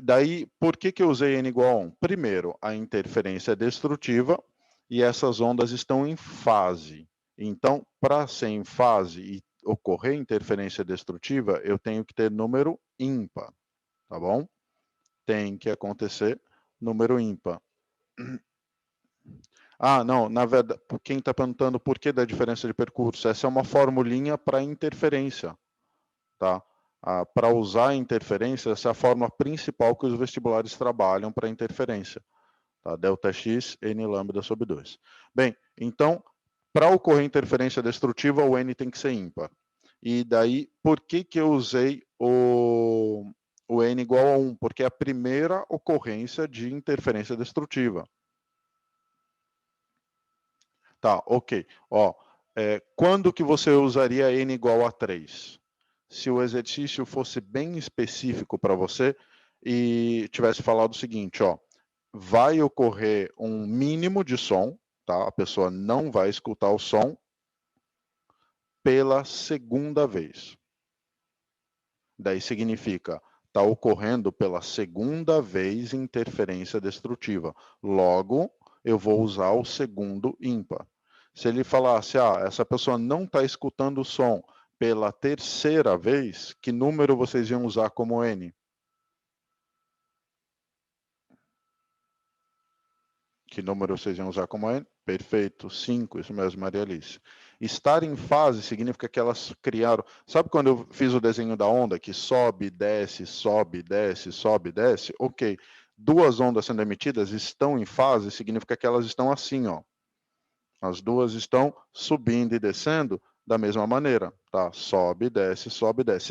Daí, por que eu usei n igual a 1? Primeiro, a interferência é destrutiva e essas ondas estão em fase. Então, para ser em fase e ocorrer interferência destrutiva, eu tenho que ter número ímpar, tá bom? Tem que acontecer número ímpar. Ah, não, na verdade, quem está perguntando por que da diferença de percurso? Essa é uma formulinha para interferência, tá? Para usar a interferência, essa é a forma principal que os vestibulares trabalham para interferência. Tá? Delta x, n lambda sobre 2. Bem, então, para ocorrer interferência destrutiva, o n tem que ser ímpar. E daí, por que eu usei o n igual a 1? Porque é a primeira ocorrência de interferência destrutiva. Tá, ok. Ó, quando que você usaria n igual a 3? Se o exercício fosse bem específico para você e tivesse falado o seguinte, ó, vai ocorrer um mínimo de som, tá? A pessoa não vai escutar o som pela segunda vez. Daí significa, está ocorrendo pela segunda vez interferência destrutiva. Logo, eu vou usar o segundo ímpar. Se ele falasse, essa pessoa não está escutando o som pela terceira vez, que número vocês iam usar como N? Que número vocês iam usar como N? Perfeito, 5, isso mesmo, Maria Alice. Estar em fase significa que elas criaram... Sabe quando eu fiz o desenho da onda, que sobe, desce, sobe, desce, sobe, desce? Ok, 2 ondas sendo emitidas estão em fase, significa que elas estão assim, ó. As duas estão subindo e descendo da mesma maneira, tá? Sobe, desce.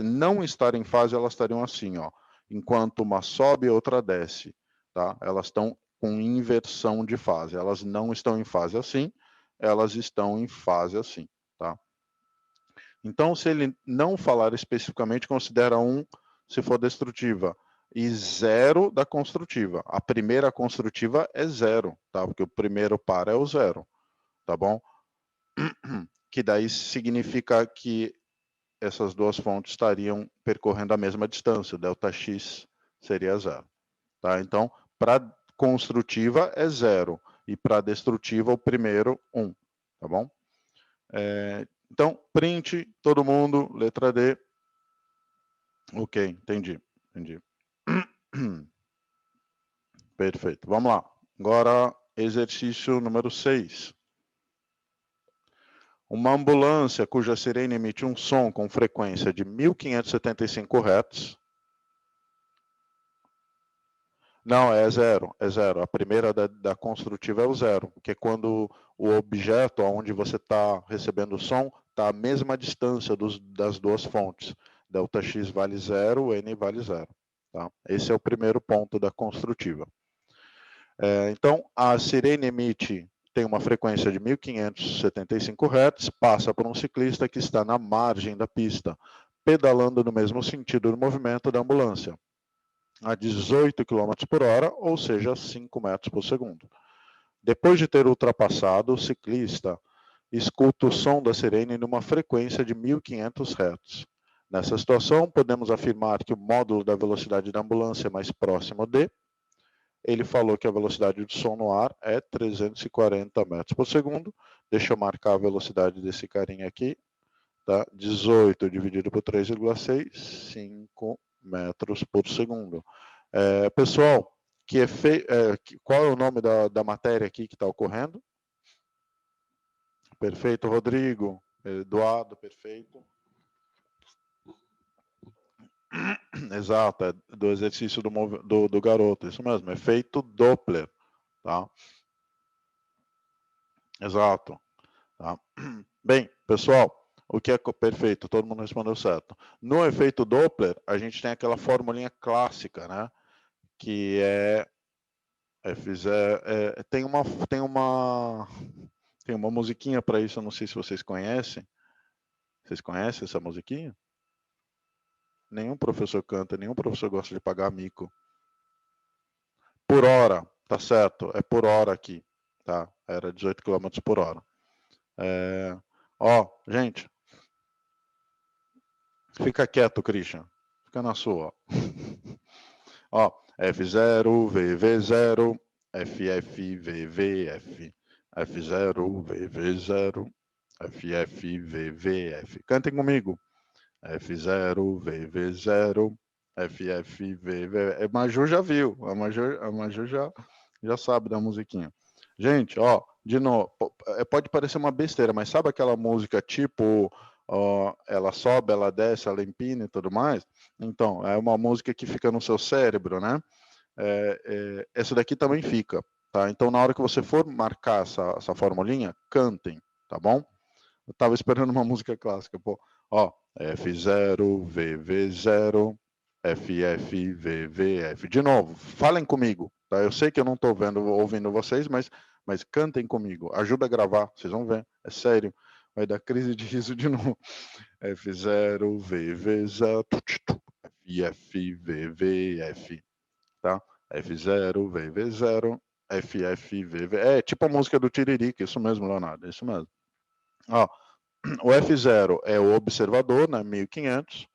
Não estar em fase, elas estariam assim, ó. Enquanto uma sobe, outra desce, tá? Elas estão com inversão de fase. Elas não estão em fase assim, elas estão em fase assim, tá? Então, se ele não falar especificamente, considera 1 se for destrutiva e 0 da construtiva. A primeira construtiva é 0, tá? Porque o primeiro par é o 0, tá bom? Que daí significa que essas duas fontes estariam percorrendo a mesma distância, o delta x seria 0. Tá? Então, para construtiva é 0, e para destrutiva o primeiro 1, tá bom? Então, print, todo mundo, letra D. Ok, entendi. Perfeito, vamos lá. Agora, exercício número 6. Uma ambulância cuja sirene emite um som com frequência de 1575 Hz. Não, é 0, é 0. A primeira da construtiva é o 0, porque é quando o objeto onde você está recebendo o som está à mesma distância das duas fontes. Delta x vale 0, n vale 0. Tá? Esse é o primeiro ponto da construtiva. Então, a sirene tem uma frequência de 1575 Hz, passa por um ciclista que está na margem da pista, pedalando no mesmo sentido do movimento da ambulância, a 18 km por hora, ou seja, 5 metros por segundo. Depois de ter ultrapassado, o ciclista escuta o som da sirene numa frequência de 1500 Hz. Nessa situação, podemos afirmar que o módulo da velocidade da ambulância é mais próximo de... Ele falou que a velocidade do som no ar é 340 metros por segundo. Deixa eu marcar a velocidade desse carinha aqui. Tá? 18 dividido por 3,6, 5 metros por segundo. Pessoal, qual é o nome da matéria aqui que está ocorrendo? Perfeito, Rodrigo. Eduardo, perfeito. Exato, é do exercício do garoto, isso mesmo, efeito Doppler. Tá? Exato. Tá? Bem, pessoal, o que é perfeito? Todo mundo respondeu certo. No efeito Doppler, a gente tem aquela formulinha clássica, né? Que é F0, tem uma musiquinha para isso, eu não sei se vocês conhecem. Vocês conhecem essa musiquinha? Nenhum professor canta, nenhum professor gosta de pagar mico. Por hora, tá certo, é por hora aqui, tá? Era 18 km por hora. Ó, gente, fica quieto, Christian. Fica na sua. Ó, F0, VV0, FF, VVF. F0, VV0, FF, VVF. Cantem comigo. F0, VV0, FF, VV. A Maju já viu, a Maju já sabe da musiquinha. Gente, ó, de novo, pode parecer uma besteira, mas sabe aquela música tipo, ó, ela sobe, ela desce, ela empina e tudo mais? Então, é uma música que fica no seu cérebro, né? Essa daqui também fica, tá? Então, na hora que você for marcar essa formulinha, cantem, tá bom? Eu tava esperando uma música clássica, pô. Ó, F0, VV0, FF, VVF. De novo, falem comigo, tá? Eu sei que eu não tô ouvindo vocês, mas cantem comigo. Ajuda a gravar, vocês vão ver. É sério. Vai dar crise de riso de novo. F0, VV0, FF, VVF, tá? F0, VV0, FF, VV. É tipo a música do Tiririca, isso mesmo, Leonardo, isso mesmo. Ó, o F0 é o observador, né, 1500.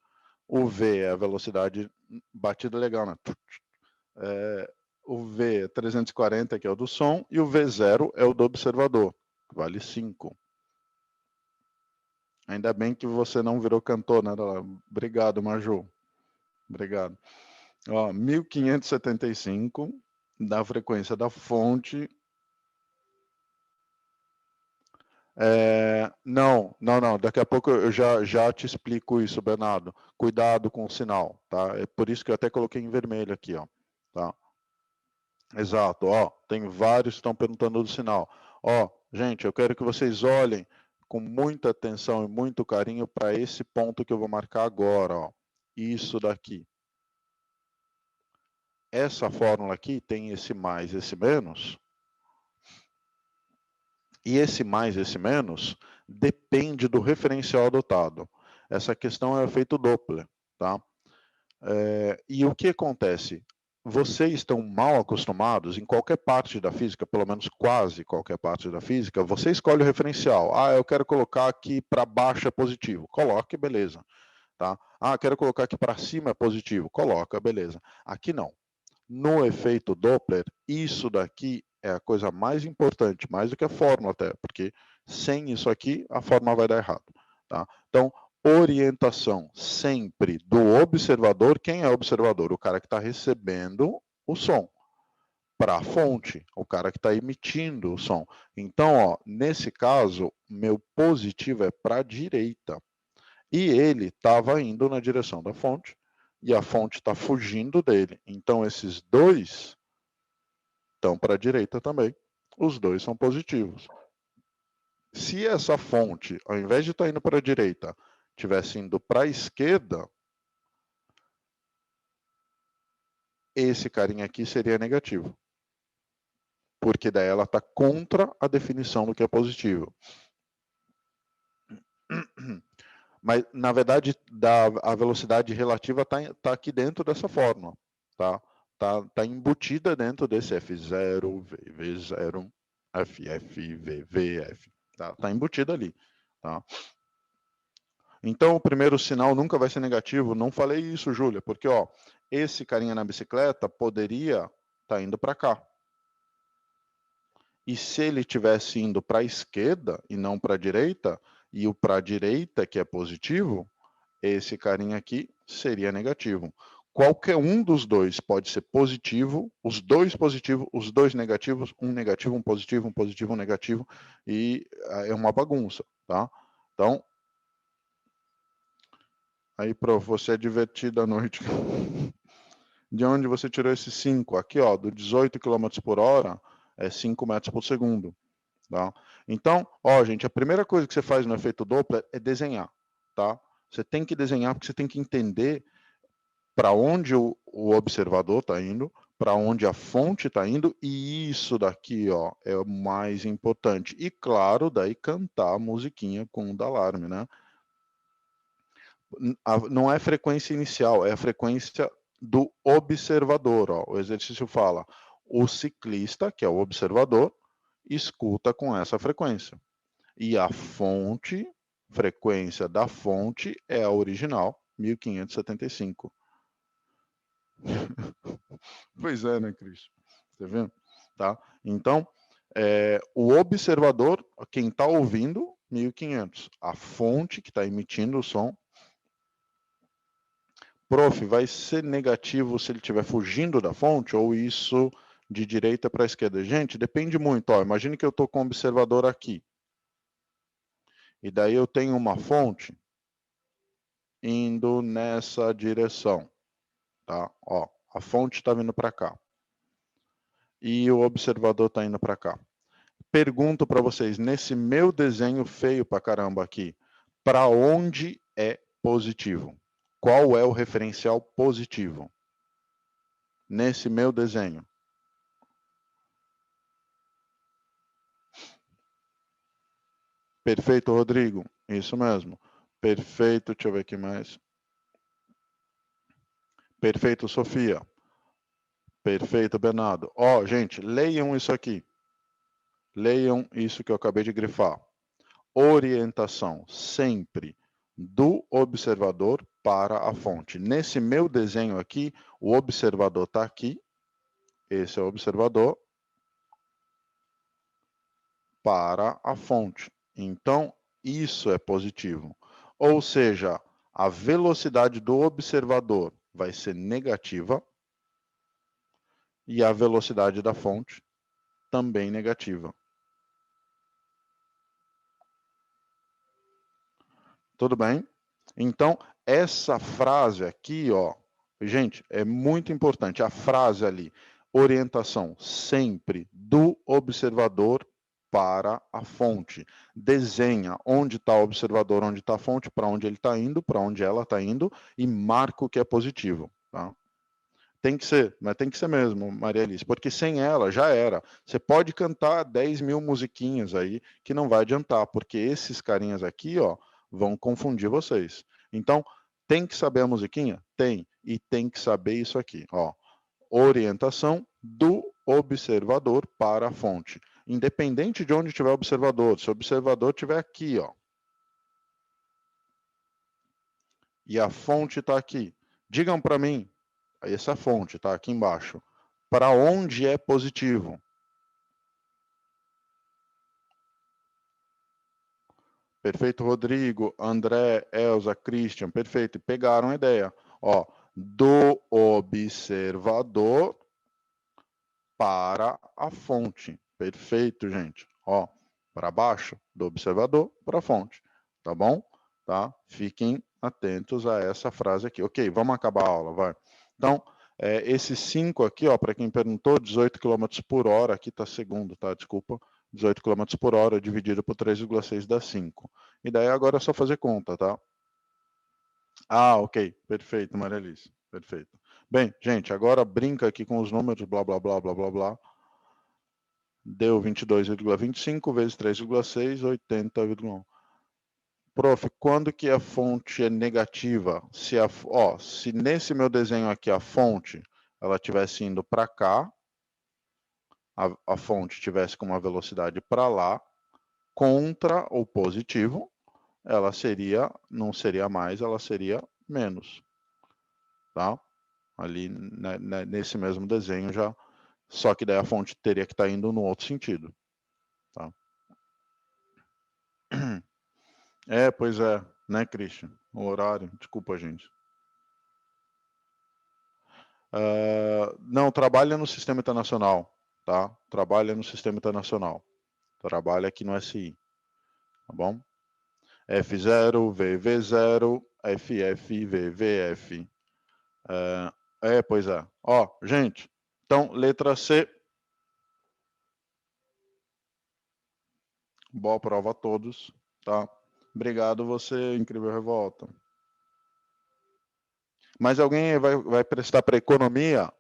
O V é a velocidade batida legal, né? O V é 340, que é o do som, e o V0 é o do observador, que vale 5. Ainda bem que você não virou cantor, né? Obrigado, Maju. Obrigado. Ó, 1575 da frequência da fonte. Não. Daqui a pouco eu já te explico isso, Bernardo. Cuidado com o sinal, tá? É por isso que eu até coloquei em vermelho aqui, ó. Tá? Exato, ó. Tem vários que estão perguntando do sinal. Ó, gente, eu quero que vocês olhem com muita atenção e muito carinho para esse ponto que eu vou marcar agora, ó. Isso daqui. Essa fórmula aqui tem esse mais, esse menos. E esse mais, esse menos, depende do referencial adotado. Essa questão é o efeito Doppler, tá? E o que acontece? Vocês estão mal acostumados em qualquer parte da física, pelo menos quase qualquer parte da física, você escolhe o referencial. Ah, eu quero colocar aqui para baixo é positivo. Coloque, beleza. Tá? Ah, quero colocar aqui para cima é positivo. Coloca, beleza. Aqui não. No efeito Doppler, isso daqui é a coisa mais importante, mais do que a fórmula até, porque sem isso aqui, a fórmula vai dar errado. Tá? Então, orientação sempre do observador. Quem é o observador? O cara que está recebendo o som. Para a fonte, o cara que está emitindo o som. Então, ó, nesse caso, meu positivo é para a direita. E ele estava indo na direção da fonte, e a fonte está fugindo dele. Então, esses dois estão para a direita também. Os dois são positivos. Se essa fonte, ao invés de estar indo para a direita, tivesse indo para a esquerda, esse carinha aqui seria negativo. Porque daí ela está contra a definição do que é positivo. Mas, na verdade, a velocidade relativa está aqui dentro dessa fórmula. Tá embutida dentro desse F0, VV0, FF, VVF. Tá embutida ali. Tá? Então, o primeiro sinal nunca vai ser negativo. Não falei isso, Júlia, porque ó, esse carinha na bicicleta poderia estar indo para cá. E se ele tivesse indo para a esquerda e não para a direita, e o para a direita, que é positivo, esse carinha aqui seria negativo. Qualquer um dos dois pode ser positivo, os dois positivos, os dois negativos, um negativo, um positivo, um negativo, e é uma bagunça, tá? Então, aí, prof, você é divertido à noite. De onde você tirou esse 5? Aqui, ó, do 18 km por hora, é 5 metros por segundo. Tá? Então, ó, gente, a primeira coisa que você faz no efeito Doppler é desenhar, tá? Você tem que desenhar porque você tem que entender para onde o observador está indo, para onde a fonte está indo, e isso daqui, ó, é o mais importante. E claro, daí cantar a musiquinha com o da alarme, né? Não é frequência inicial, é a frequência do observador, ó. O exercício fala: o ciclista, que é o observador, escuta com essa frequência. E a fonte, frequência da fonte é a original, 1575. Pois é, né, Cris? Tá vendo? Tá? Então, o observador, quem está ouvindo, 1500. A fonte que está emitindo o som. Prof, vai ser negativo se ele estiver fugindo da fonte ou isso de direita para esquerda? Gente, depende muito. Ó, imagine que eu estou com o observador aqui. E daí eu tenho uma fonte indo nessa direção. Tá? Ó, a fonte está vindo para cá. E o observador está indo para cá. Pergunto para vocês, nesse meu desenho feio para caramba aqui, para onde é positivo? Qual é o referencial positivo? Nesse meu desenho. Perfeito, Rodrigo. Isso mesmo. Perfeito, deixa eu ver aqui mais. Perfeito, Sofia. Perfeito, Bernardo. Ó, gente, leiam isso aqui. Leiam isso que eu acabei de grifar. Orientação sempre do observador para a fonte. Nesse meu desenho aqui, o observador está aqui. Esse é o observador para a fonte. Então, isso é positivo. Ou seja, a velocidade do observador vai ser negativa e a velocidade da fonte também negativa. Tudo bem? Então, essa frase aqui, ó, gente, é muito importante. A frase ali, orientação sempre do observador para a fonte. Desenha onde está o observador, onde está a fonte, para onde ele está indo, para onde ela está indo, e marca o que é positivo. Tá? Tem que ser, mas tem que ser mesmo, Maria Alice, porque sem ela já era. Você pode cantar 10 mil musiquinhas aí, que não vai adiantar, porque esses carinhas aqui, ó, vão confundir vocês. Então, tem que saber a musiquinha? Tem. E tem que saber isso aqui, ó. Orientação do observador para a fonte. Independente de onde tiver o observador, se o observador estiver aqui, ó, e a fonte está aqui, digam para mim, essa fonte está aqui embaixo, para onde é positivo? Perfeito, Rodrigo, André, Elza, Christian, perfeito, pegaram a ideia. Ó, do observador para a fonte. Perfeito, gente. Ó, para baixo, do observador para a fonte. Tá bom? Tá? Fiquem atentos a essa frase aqui. Ok, vamos acabar a aula, vai. Então, esses 5 aqui, ó, para quem perguntou, 18 km por hora, aqui está segundo, tá? Desculpa. 18 km por hora dividido por 3,6 dá 5. E daí agora é só fazer conta, tá? Ah, ok. Perfeito, Maria Alice. Perfeito. Bem, gente, agora brinca aqui com os números, blá, blá, blá, blá, blá, blá. Deu 22,25 vezes 3,6, 80,1. Prof, quando que a fonte é negativa? Se nesse meu desenho aqui a fonte ela estivesse indo para cá, a fonte estivesse com uma velocidade para lá, contra o positivo, ela seria, não seria mais, ela seria menos. Tá? Ali nesse mesmo desenho já, só que daí a fonte teria que estar indo no outro sentido. Tá? Pois é, né, Christian? O horário, desculpa, gente. Não, trabalha no sistema internacional, tá? Trabalha no sistema internacional. Trabalha aqui no SI, tá bom? F0, VV0, FF, VVF. Pois é. Ó, gente, então, letra C. Boa prova a todos, tá? Obrigado você, Incrível Revolta. Mas alguém aí vai prestar para economia?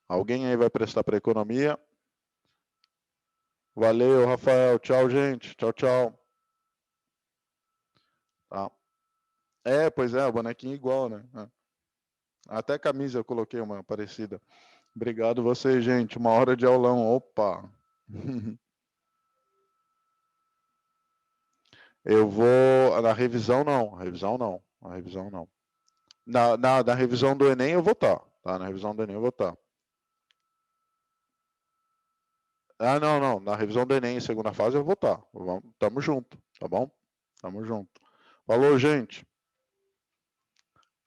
Alguém aí vai prestar para economia? Valeu, Rafael. Tchau, gente. Tchau, tchau. Tá. Pois é, o bonequinho igual, né? Até camisa eu coloquei uma parecida. Obrigado você, gente. Uma hora de aulão. Opa! Eu vou. Na revisão, não. Revisão, não. Na revisão, não. Na revisão do Enem, eu vou estar. Tá? Na revisão do Enem, eu vou estar. Ah, não, não. Na revisão do Enem, segunda fase, eu vou estar. Tamo junto, tá bom? Tamo junto. Falou, gente.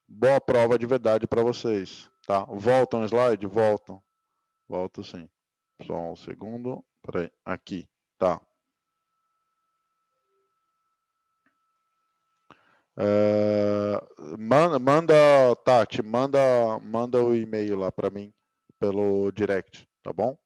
Boa prova de verdade para vocês. Tá? Voltam o slide? Voltam. Volto sim. Só um segundo. Peraí. Aqui. Tá. Manda, Tati, manda o e-mail lá para mim pelo direct, tá bom?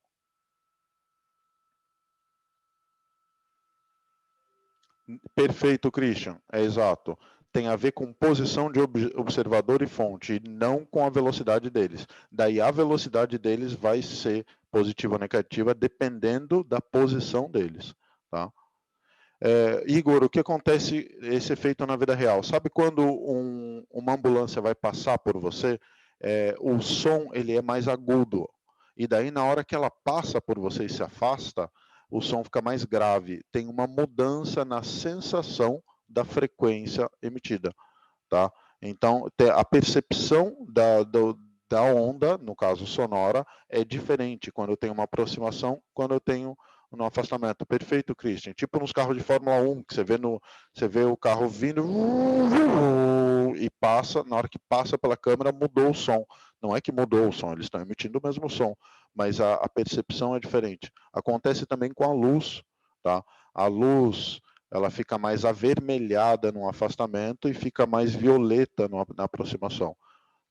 Perfeito, Christian. É exato. Tem a ver com posição de observador e fonte, e não com a velocidade deles. Daí a velocidade deles vai ser positiva ou negativa, dependendo da posição deles. Tá? Igor, o que acontece esse efeito na vida real? Sabe quando uma ambulância vai passar por você, o som ele é mais agudo. E daí na hora que ela passa por você e se afasta, o som fica mais grave. Tem uma mudança na sensação da frequência emitida, tá? Então a percepção da onda, no caso sonora, é diferente quando eu tenho uma aproximação, quando eu tenho no afastamento. Perfeito, Christian. Tipo nos carros de Fórmula 1, que você vê o carro vindo e passa, na hora que passa pela câmera, mudou o som. Não é que mudou o som, eles estão emitindo o mesmo som, mas a percepção é diferente. Acontece também com a luz, tá? A luz, ela fica mais avermelhada no afastamento e fica mais violeta na aproximação,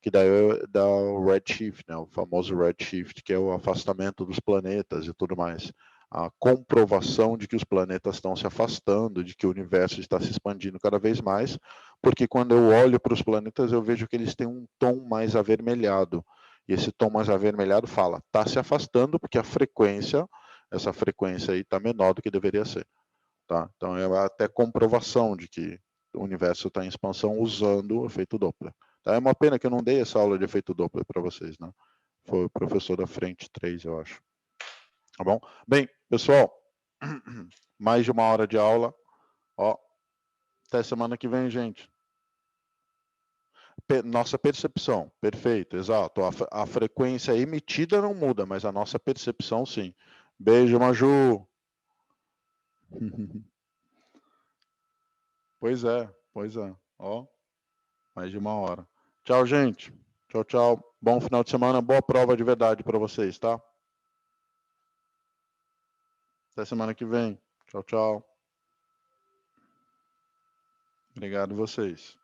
que daí dá o redshift, né? O famoso redshift, que é o afastamento dos planetas e tudo mais. A comprovação de que os planetas estão se afastando, de que o universo está se expandindo cada vez mais, porque quando eu olho para os planetas, eu vejo que eles têm um tom mais avermelhado. E esse tom mais avermelhado fala, está se afastando porque essa frequência aí está menor do que deveria ser. Tá? Então é até comprovação de que o universo está em expansão usando o efeito Doppler. Tá? É uma pena que eu não dei essa aula de efeito Doppler para vocês, né? Foi o professor da frente 3, eu acho. Tá bom? Bem, pessoal, mais de uma hora de aula. Ó, até semana que vem, gente. Nossa percepção, perfeito, exato. A frequência emitida não muda, mas a nossa percepção sim. Beijo, Maju. Pois é, pois é. Ó, mais de uma hora. Tchau, gente. Tchau, tchau. Bom final de semana, boa prova de verdade para vocês, tá? Até semana que vem. Tchau, tchau. Obrigado vocês.